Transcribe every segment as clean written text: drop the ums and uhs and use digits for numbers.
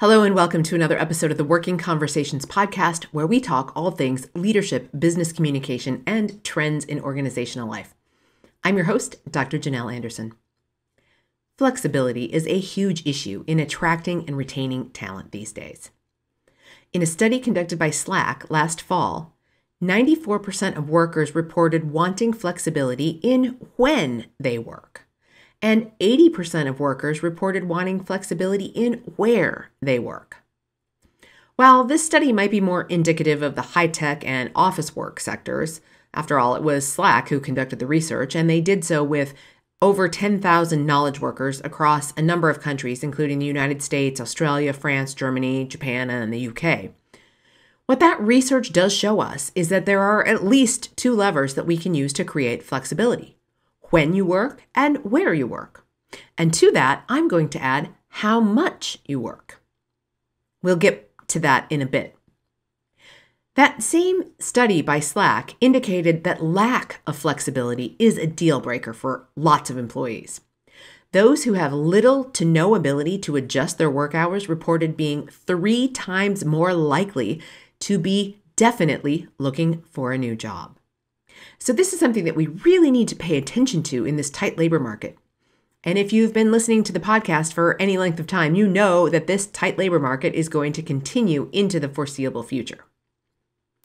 Hello and welcome to another episode of the Working Conversations podcast, where we talk all things leadership, business communication, and trends in organizational life. I'm your host, Dr. Janel Anderson. Flexibility is a huge issue in attracting and retaining talent these days. In a study conducted by Slack last fall, 94% of workers reported wanting flexibility in when they work. And 80% of workers reported wanting flexibility in where they work. While this study might be more indicative of the high-tech and office work sectors, after all, it was Slack who conducted the research, and they did so with over 10,000 knowledge workers across a number of countries, including the United States, Australia, France, Germany, Japan, and the UK. What that research does show us is that there are at least two levers that we can use to create flexibility: when you work and where you work. And to that, I'm going to add how much you work. We'll get to that in a bit. That same study by Slack indicated that lack of flexibility is a deal breaker for lots of employees. Those who have little to no ability to adjust their work hours reported being 3 times more likely to be definitely looking for a new job. So this is something that we really need to pay attention to in this tight labor market. And if you've been listening to the podcast for any length of time, you know that this tight labor market is going to continue into the foreseeable future.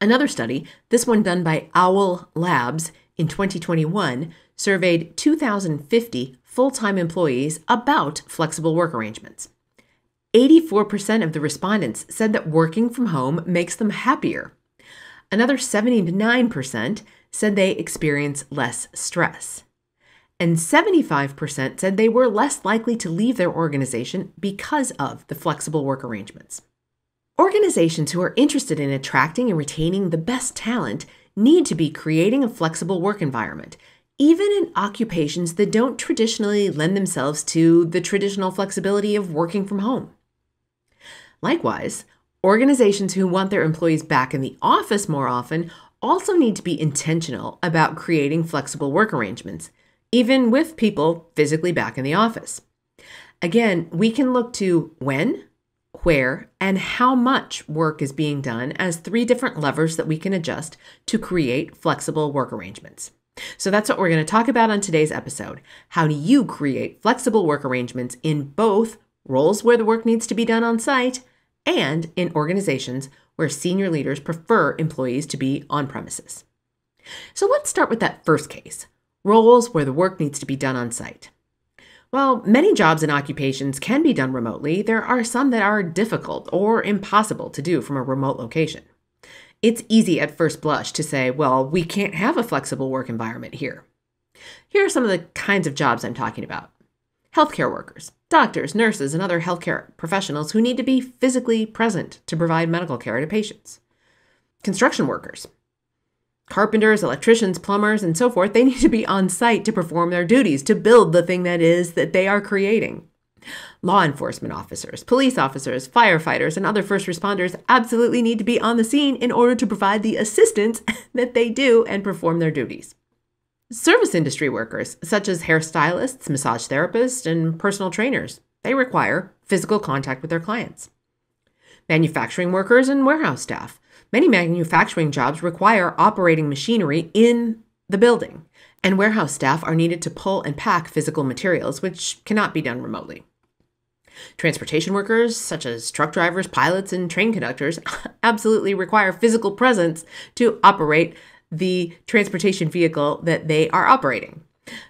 Another study, this one done by Owl Labs in 2021, surveyed 2,050 full-time employees about flexible work arrangements. 84% of the respondents said that working from home makes them happier. Another 79% said they experience less stress. And 75% said they were less likely to leave their organization because of the flexible work arrangements. Organizations who are interested in attracting and retaining the best talent need to be creating a flexible work environment, even in occupations that don't traditionally lend themselves to the traditional flexibility of working from home. Likewise, organizations who want their employees back in the office more often also need to be intentional about creating flexible work arrangements, even with people physically back in the office. Again, we can look to when, where, and how much work is being done as 3 different levers that we can adjust to create flexible work arrangements. So that's what we're going to talk about on today's episode. How do you create flexible work arrangements in both roles where the work needs to be done on site and in organizations where senior leaders prefer employees to be on premises? So let's start with that first case, roles where the work needs to be done on site. While many jobs and occupations can be done remotely, there are some that are difficult or impossible to do from a remote location. It's easy at first blush to say, well, we can't have a flexible work environment here. Here are some of the kinds of jobs I'm talking about. Healthcare workers, doctors, nurses, and other healthcare professionals who need to be physically present to provide medical care to patients. Construction workers, carpenters, electricians, plumbers, and so forth, they need to be on site to perform their duties, to build the thing that is that they are creating. Law enforcement officers, police officers, firefighters, and other first responders absolutely need to be on the scene in order to provide the assistance that they do and perform their duties. Service industry workers, such as hairstylists, massage therapists, and personal trainers, they require physical contact with their clients. Manufacturing workers and warehouse staff. Many manufacturing jobs require operating machinery in the building, and warehouse staff are needed to pull and pack physical materials, which cannot be done remotely. Transportation workers, such as truck drivers, pilots, and train conductors, absolutely require physical presence to operate the transportation vehicle that they are operating.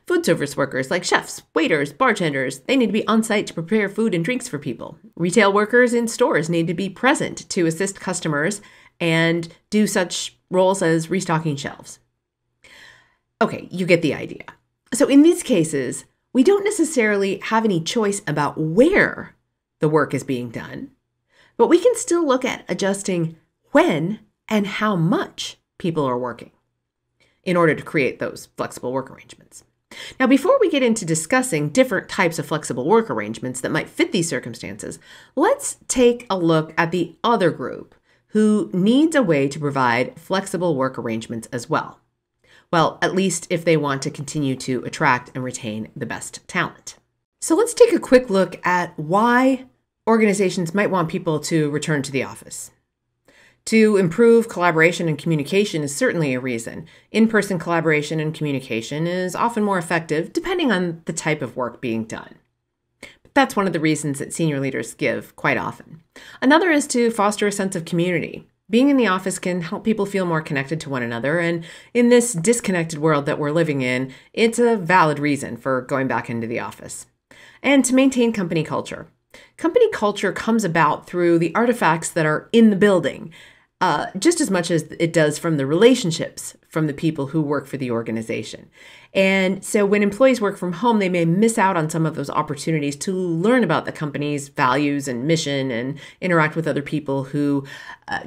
Food service workers like chefs, waiters, bartenders, they need to be on site to prepare food and drinks for people. Retail workers in stores need to be present to assist customers and do such roles as restocking shelves. Okay, you get the idea. So in these cases, we don't necessarily have any choice about where the work is being done, but we can still look at adjusting when and how much people are working in order to create those flexible work arrangements. Now, before we get into discussing different types of flexible work arrangements that might fit these circumstances, let's take a look at the other group who needs a way to provide flexible work arrangements as well. Well, at least if they want to continue to attract and retain the best talent. So let's take a quick look at why organizations might want people to return to the office. To improve collaboration and communication is certainly a reason. In-person collaboration and communication is often more effective depending on the type of work being done. But that's one of the reasons that senior leaders give quite often. Another is to foster a sense of community. Being in the office can help people feel more connected to one another, and in this disconnected world that we're living in, it's a valid reason for going back into the office. And to maintain company culture. Company culture comes about through the artifacts that are in the building, just as much as it does from the relationships from the people who work for the organization. And so when employees work from home, they may miss out on some of those opportunities to learn about the company's values and mission and interact with other people who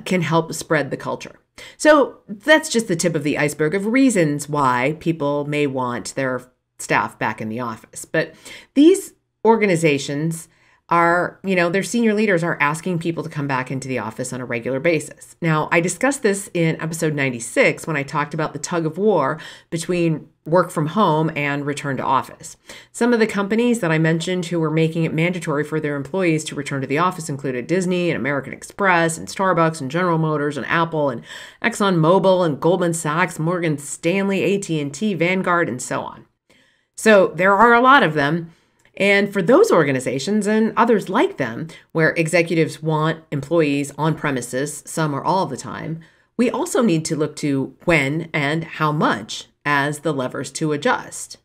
can help spread the culture. So that's just the tip of the iceberg of reasons why people may want their staff back in the office. But these organizations are, their senior leaders are asking people to come back into the office on a regular basis. Now, I discussed this in episode 96 when I talked about the tug of war between work from home and return to office. Some of the companies that I mentioned who were making it mandatory for their employees to return to the office included Disney and American Express and Starbucks and General Motors and Apple and ExxonMobil and Goldman Sachs, Morgan Stanley, AT&T, Vanguard, and so on. So there are a lot of them. And for those organizations and others like them, where executives want employees on premises some or all of the time, we also need to look to when and how much as the levers to adjust.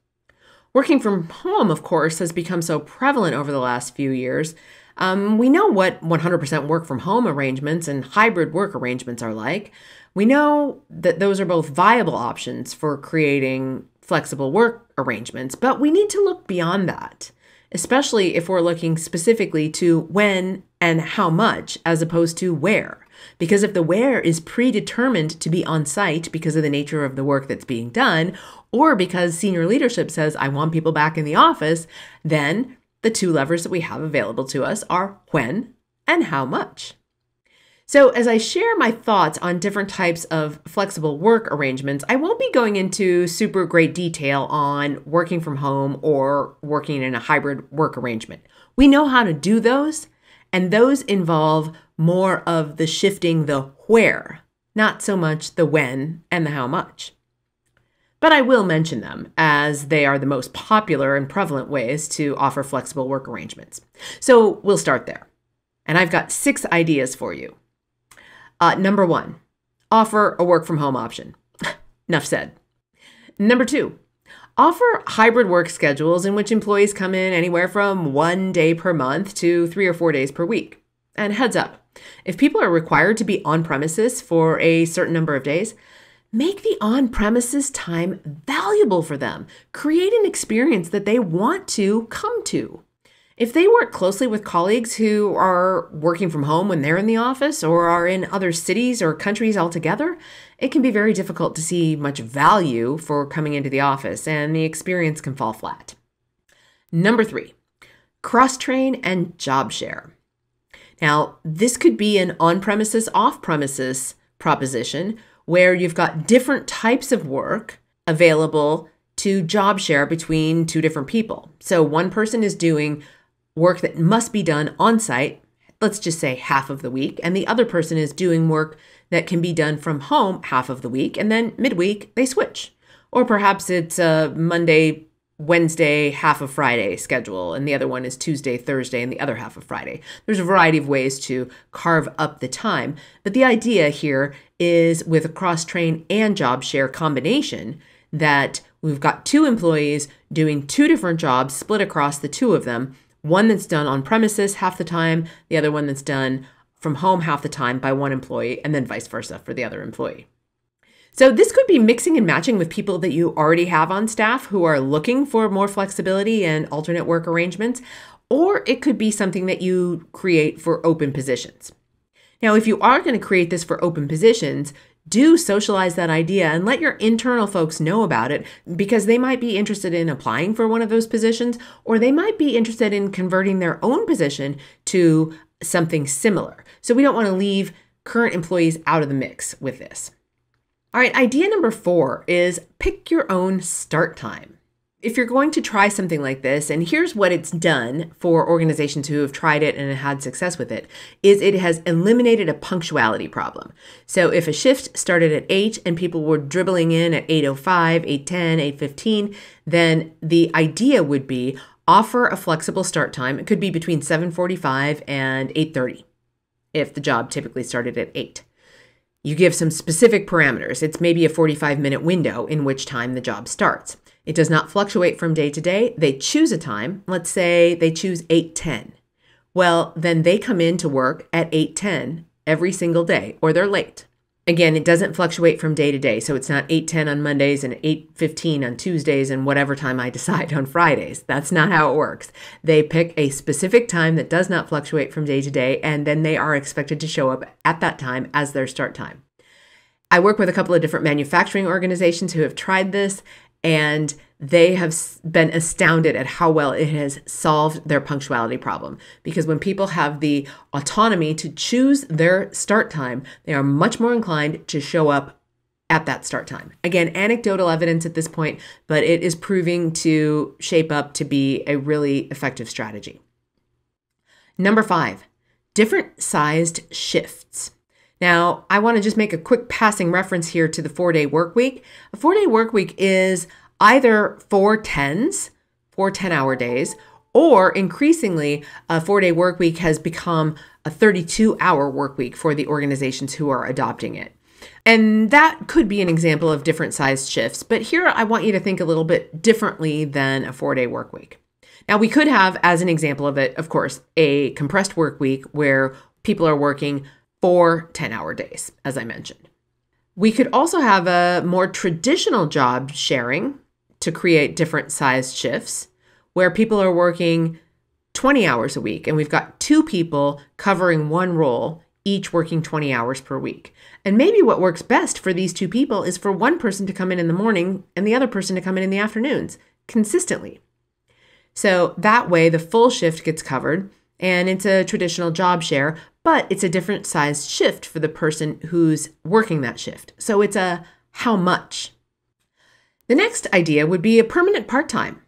Working from home, of course, has become so prevalent over the last few years. We know what 100% work from home arrangements and hybrid work arrangements are like. We know that those are both viable options for creating flexible work arrangements, but we need to look beyond that, especially if we're looking specifically to when and how much as opposed to where. Because if the where is predetermined to be on site because of the nature of the work that's being done, or because senior leadership says, I want people back in the office, then the two levers that we have available to us are when and how much. So as I share my thoughts on different types of flexible work arrangements, I won't be going into super great detail on working from home or working in a hybrid work arrangement. We know how to do those, and those involve more of the shifting the where, not so much the when and the how much. But I will mention them as they are the most popular and prevalent ways to offer flexible work arrangements. So we'll start there. And I've got 6 ideas for you. Number 1, offer a work from home option. Enough said. Number 2, offer hybrid work schedules in which employees come in anywhere from 1 day per month to 3 or 4 days per week. And heads up, if people are required to be on premises for a certain number of days, make the on-premises time valuable for them. Create an experience that they want to come to. If they work closely with colleagues who are working from home when they're in the office or are in other cities or countries altogether, it can be very difficult to see much value for coming into the office, and the experience can fall flat. Number 3, cross-train and job share. Now, this could be an on-premises, off-premises proposition where you've got different types of work available to job share between 2 different people. So one person is doing work that must be done on site, let's just say half of the week, and the other person is doing work that can be done from home half of the week, and then midweek they switch. Or perhaps it's a Monday, Wednesday, half of Friday schedule, and the other one is Tuesday, Thursday, and the other half of Friday. There's a variety of ways to carve up the time, but the idea here is with a cross-train and job share combination that we've got 2 employees doing 2 different jobs split across the 2 of them, one that's done on premises half the time, the other one that's done from home half the time by one employee, and then vice versa for the other employee. So this could be mixing and matching with people that you already have on staff who are looking for more flexibility and alternate work arrangements, or it could be something that you create for open positions. Now, if you are going to create this for open positions, do socialize that idea and let your internal folks know about it, because they might be interested in applying for one of those positions, or they might be interested in converting their own position to something similar. So we don't want to leave current employees out of the mix with this. All right, idea number 4 is pick your own start time. if you're going to try something like this, and here's what it's done for organizations who have tried it and had success with it, is it has eliminated a punctuality problem. So if a shift started at 8 and people were dribbling in at 8:05, 8:10, 8:15, then the idea would be offer a flexible start time. It could be between 7:45 and 8:30 if the job typically started at 8. You give some specific parameters. It's maybe a 45-minute window in which time the job starts. It does not fluctuate from day to day. They choose a time. Let's say they choose 8:10. Well, then they come in to work at 8:10 every single day, or they're late. Again, it doesn't fluctuate from day to day. So it's not 8:10 on Mondays and 8:15 on Tuesdays and whatever time I decide on Fridays. That's not how it works. They pick a specific time that does not fluctuate from day to day, and then they are expected to show up at that time as their start time. I work with a couple of different manufacturing organizations who have tried this, and they have been astounded at how well it has solved their punctuality problem. Because when people have the autonomy to choose their start time, they are much more inclined to show up at that start time. Again, anecdotal evidence at this point, but it is proving to shape up to be a really effective strategy. Number 5, different sized shifts. Now, I want to just make a quick passing reference here to the 4-day work week. A 4-day work week is either 4 10-hour days, or increasingly, a 4-day work week has become a 32-hour work week for the organizations who are adopting it. And that could be an example of different sized shifts. But here, I want you to think a little bit differently than a 4-day work week. Now, we could have, as an example of it, of course, a compressed work week where people are working 4 10-hour days, as I mentioned. We could also have a more traditional job sharing to create different sized shifts where people are working 20 hours a week, and we've got 2 people covering one role, each working 20 hours per week. And maybe what works best for these 2 people is for one person to come in the morning and the other person to come in the afternoons consistently. So that way the full shift gets covered, and it's a traditional job share, but it's a different sized shift for the person who's working that shift. So it's a how much. The next idea would be a permanent part-time.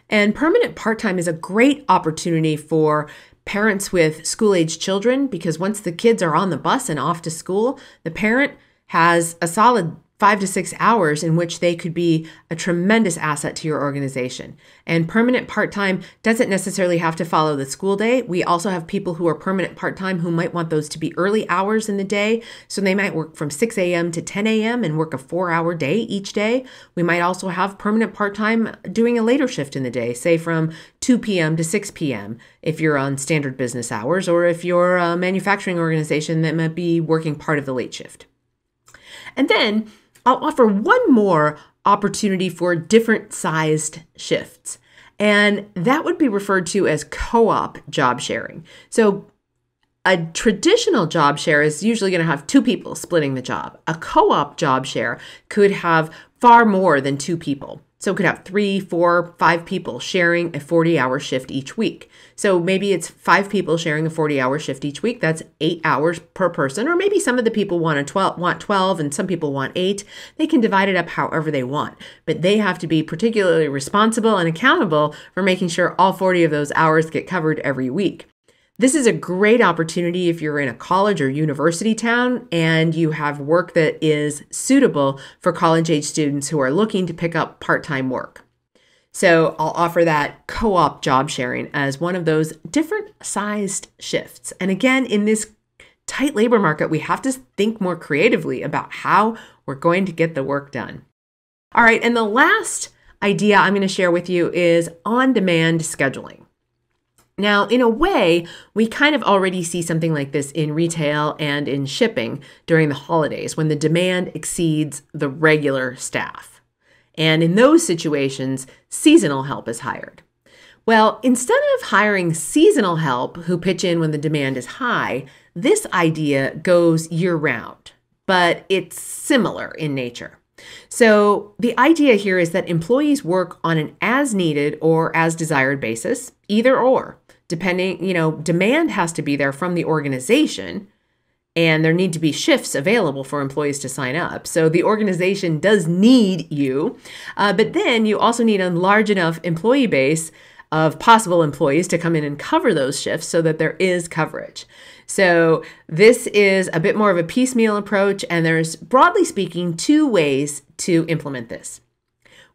And permanent part-time is a great opportunity for parents with school-age children, because once the kids are on the bus and off to school, the parent has a solid 5 to 6 hours in which they could be a tremendous asset to your organization. And permanent part-time doesn't necessarily have to follow the school day. We also have people who are permanent part-time who might want those to be early hours in the day. So they might work from 6 a.m. to 10 a.m. and work a 4-hour day each day. We might also have permanent part-time doing a later shift in the day, say from 2 p.m. to 6 p.m. if you're on standard business hours, or if you're a manufacturing organization that might be working part of the late shift. And then I'll offer one more opportunity for different sized shifts, and that would be referred to as co-op job sharing. So a traditional job share is usually going to have 2 people splitting the job. A co-op job share could have far more than 2 people. So it could have 3, 4, 5 people sharing a 40-hour shift each week. So maybe it's 5 people sharing a 40-hour shift each week. That's 8 hours per person. Or maybe some of the people want 12 and some people want 8. They can divide it up however they want. But they have to be particularly responsible and accountable for making sure all 40 of those hours get covered every week. This is a great opportunity if you're in a college or university town and you have work that is suitable for college-age students who are looking to pick up part-time work. So I'll offer that co-op job sharing as one of those different sized shifts. And again, in this tight labor market, we have to think more creatively about how we're going to get the work done. All right, and the last idea I'm going to share with you is on-demand scheduling. Now, in a way, we kind of already see something like this in retail and in shipping during the holidays when the demand exceeds the regular staff. And in those situations, seasonal help is hired. Well, instead of hiring seasonal help who pitch in when the demand is high, this idea goes year-round, but it's similar in nature. So the idea here is that employees work on an as-needed or as-desired basis, either or. Depending, demand has to be there from the organization, and there need to be shifts available for employees to sign up. So the organization does need you, but then you also need a large enough employee base of possible employees to come in and cover those shifts so that there is coverage. So this is a bit more of a piecemeal approach, and there's, broadly speaking, two ways to implement this.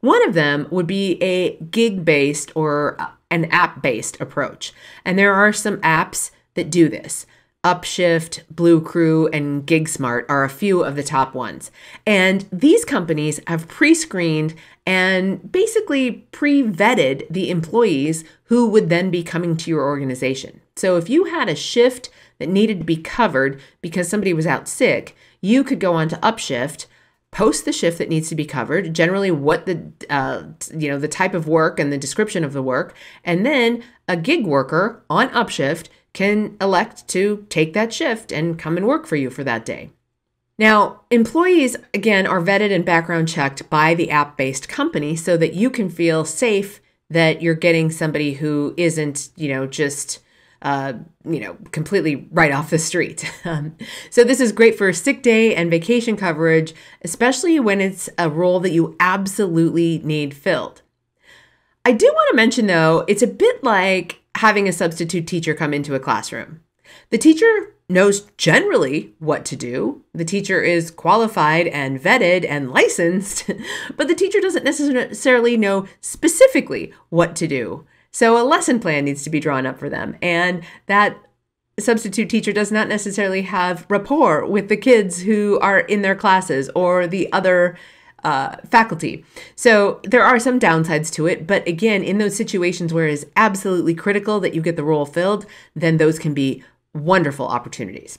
One of them would be a gig-based or an app-based approach. And there are some apps that do this. Upshift, Blue Crew, and GigSmart are a few of the top ones. And these companies have pre-screened and basically pre-vetted the employees who would then be coming to your organization. So if you had a shift that needed to be covered because somebody was out sick, you could go on to Upshift, post the shift that needs to be covered, generally what the type of work and the description of the work, and then a gig worker on Upshift can elect to take that shift and come and work for you for that day. Now, employees, again, are vetted and background checked by the app-based company so that you can feel safe that you're getting somebody who isn't, just completely right off the street. So this is great for sick day and vacation coverage, especially when it's a role that you absolutely need filled. I do want to mention, though, it's a bit like having a substitute teacher come into a classroom. The teacher knows generally what to do. The teacher is qualified and vetted and licensed, but the teacher doesn't necessarily know specifically what to do. So a lesson plan needs to be drawn up for them. And that substitute teacher does not necessarily have rapport with the kids who are in their classes or the other faculty. So there are some downsides to it. But again, in those situations where it is absolutely critical that you get the role filled, then those can be wonderful opportunities.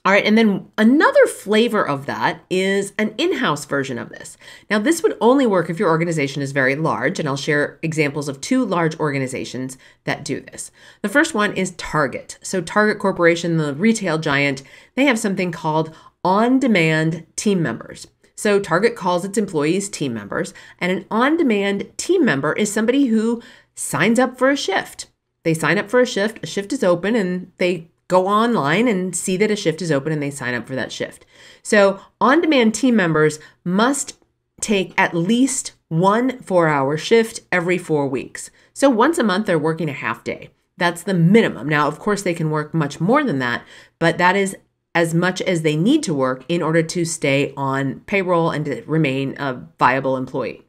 All right, and then another flavor of that is an in-house version of this. Now, this would only work if your organization is very large, and I'll share examples of two large organizations that do this. The first one is Target. So Target Corporation, the retail giant, they have something called on-demand team members. So Target calls its employees team members, and an on-demand team member is somebody who signs up for a shift. They sign up for a shift is open, and they go online and see that a shift is open and they sign up for that shift. So on-demand team members must take at least 1 4-hour shift every 4 weeks. So once a month, they're working a half day. That's the minimum. Now, of course, they can work much more than that, but that is as much as they need to work in order to stay on payroll and to remain a viable employee.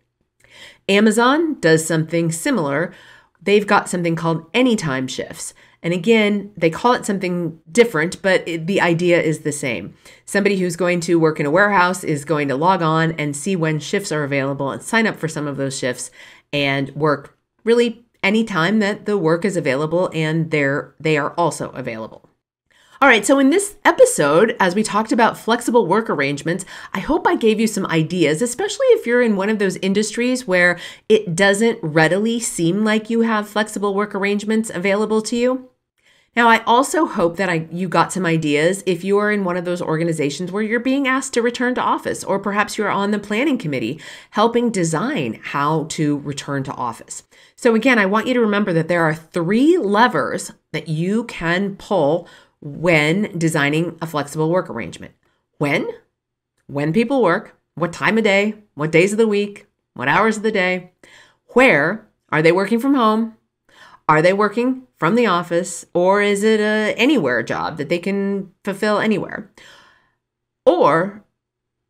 Amazon does something similar. They've got something called anytime shifts. And again, they call it something different, but the idea is the same. Somebody who's going to work in a warehouse is going to log on and see when shifts are available and sign up for some of those shifts and work really any time that the work is available and they are also available. All right, so in this episode, as we talked about flexible work arrangements, I hope I gave you some ideas, especially if you're in one of those industries where it doesn't readily seem like you have flexible work arrangements available to you. Now, I also hope that you got some ideas if you are in one of those organizations where you're being asked to return to office, or perhaps you're on the planning committee helping design how to return to office. So again, I want you to remember that there are 3 levers that you can pull when designing a flexible work arrangement. When people work, what time of day, what days of the week, what hours of the day, where, are they working from home? Are they working from the office, or is it a anywhere job that they can fulfill anywhere? Or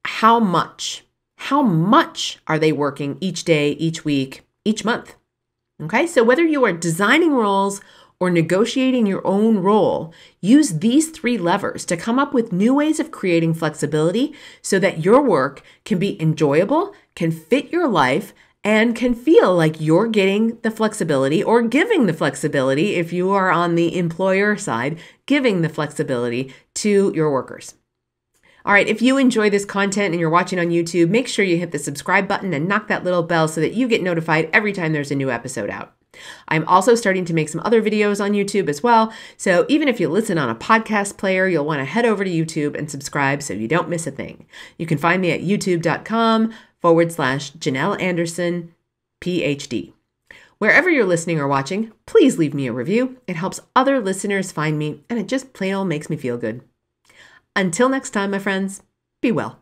how much are they working each day, each week, each month? Okay, so whether you are designing roles or negotiating your own role, use these 3 levers to come up with new ways of creating flexibility so that your work can be enjoyable, can fit your life, and can feel like you're getting the flexibility or giving the flexibility, if you are on the employer side, giving the flexibility to your workers. All right, if you enjoy this content and you're watching on YouTube, make sure you hit the subscribe button and knock that little bell so that you get notified every time there's a new episode out. I'm also starting to make some other videos on YouTube as well. So even if you listen on a podcast player, you'll want to head over to YouTube and subscribe so you don't miss a thing. You can find me at youtube.com/Janel Anderson, PhD. Wherever you're listening or watching, please leave me a review. It helps other listeners find me, and it just plain old makes me feel good. Until next time, my friends, be well.